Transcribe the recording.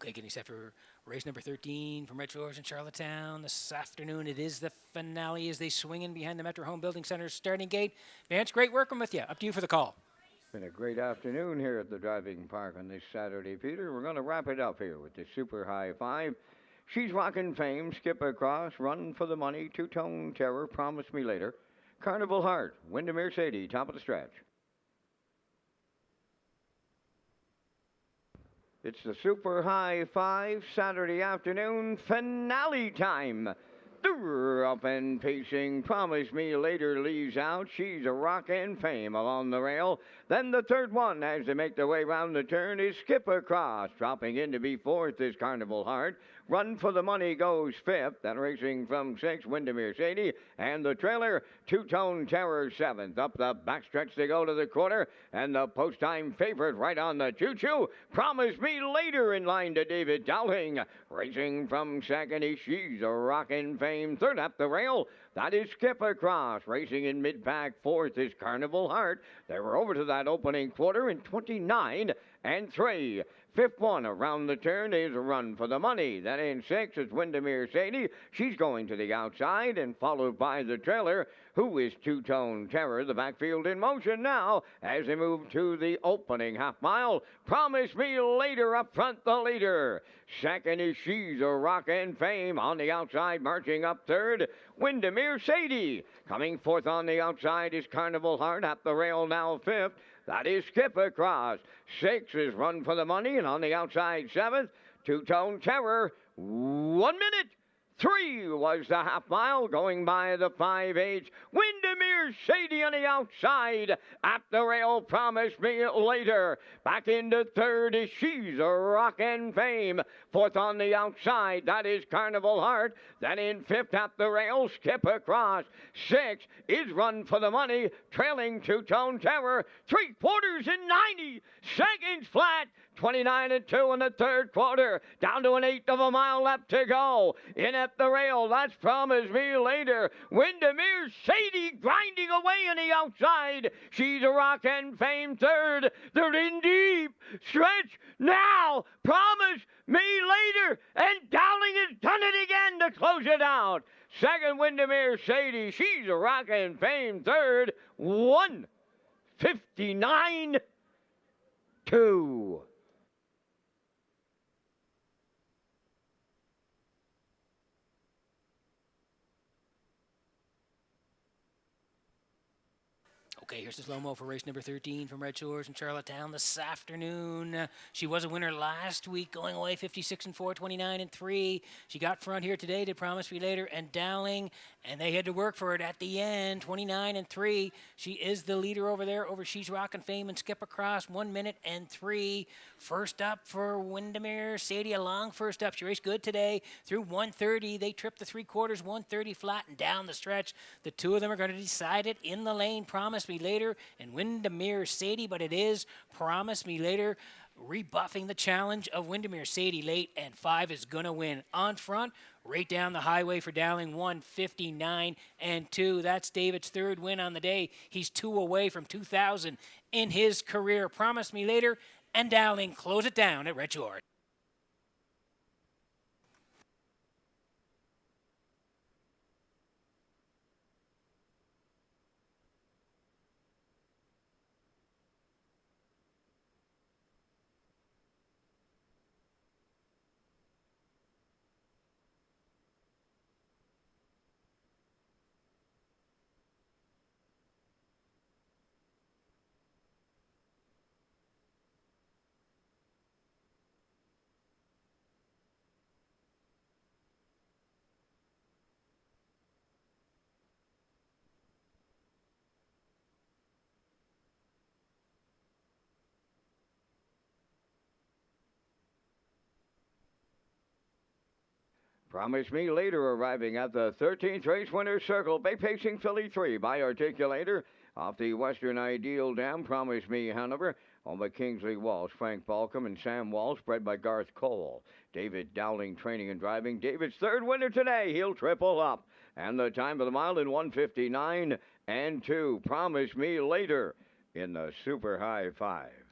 Okay, getting set for race number 13 from Red Shores in Charlottetown this afternoon. It is the finale as they swing in behind the Metro Home Building Center's starting gate. Vance, great working with you. Up to you for the call. Been a great afternoon here at the driving park on this Saturday, Peter. We're going to wrap it up here with the Super High Five. She's Rockin' Fame, Skip Across, Run for the Money, Two-Tone Terror, Promise Me Later, Carnival Heart, Windermere Sadie, top of the stretch. It's the Super High Five Saturday afternoon finale time. Up and pacing, Promise Me Later leaves out. She's a Rockin' Fame along the rail. Then the third one, as they make their way round the turn, is Skip Across. Dropping in to be fourth is Carnival Heart. Run for the Money goes fifth. Then racing from sixth, Windermere Sadie. And the trailer, Two-Tone Terror seventh. Up the backstretch they go to the quarter. And the post-time favorite right on the choo-choo, Promise Me Later in line to David Dowling. Racing from second is She's a Rockin' Fame. Third up the rail, that is Skip Across. Racing in mid-pack fourth is Carnival Heart. They were over to that opening quarter in 29 and 3. Fifth one around the turn is Run for the Money. Then in sixth is Windermere Sadie. She's going to the outside and followed by the trailer, who is Two-Tone Terror. The backfield in motion now as they move to the opening half mile. Promise Me Later up front, the leader. Second is She's a Rockin' Fame. On the outside, marching up third, Windermere Sadie. Coming fourth on the outside is Carnival Heart. At the rail now fifth. That is Skip Across. Six is Run for the Money, and on the outside, seventh, Two-Tone Terror. 1 minute. 3 was the half mile going by the 5/8. Windermere Sadie on the outside. At the rail, Promise Me Later. Back into third is She's a Rockin' Fame. Fourth on the outside, that is Carnival Heart. Then in fifth at the rail, Skip Across. Six is Run for the Money, trailing Two-Tone Terror. 3/4 in 90 seconds flat. 29 and 2 in the third quarter. Down to an eighth of a mile left to go. In at the rail, that's Promise Me Later. Windermere Sadie grinding away on the outside. She's a Rockin' Fame third. They're in deep. Stretch now. Promise Me Later. And Dowling has done it again to close it out. Second, Windermere Sadie. She's a Rockin' Fame third. 1:59.2. Okay, here's the slow-mo for race number 13 from Red Shores in Charlottetown this afternoon. She was a winner last week, going away 56 and 4, 29 and 3. She got front here today to Promise Me Later and Dowling, and they had to work for it at the end, 29 and 3. She is the leader over there over She's Rockin' Fame and Skip Across, 1 minute and 3. First up for Windermere Sadie, a long first up. She raced good today through 1:30. They tripped the 3/4, 1:30 flat and down the stretch. The two of them are going to decide it in the lane. Promise Me Later and Windermere Sadie, but it is Promise Me Later rebuffing the challenge of Windermere Sadie late, and 5 is going to win. On front, right down the highway for Dowling, 1:59 and 2. That's David's third win on the day. He's 2 away from 2,000 in his career. Promise Me Later and Dowling close it down at Red Shores. Promise Me Later arriving at the 13th race winner's circle. Bay Pacing Philly 3 by Articulator. Off the Western Ideal Dam, Promise Me Hanover. On the Kingsley Walsh, Frank Balcom and Sam Walsh, bred by Garth Cole. David Dowling training and driving. David's third winner today. He'll triple up. And the time of the mile in 1:59 and 2. Promise Me Later in the Super High Five.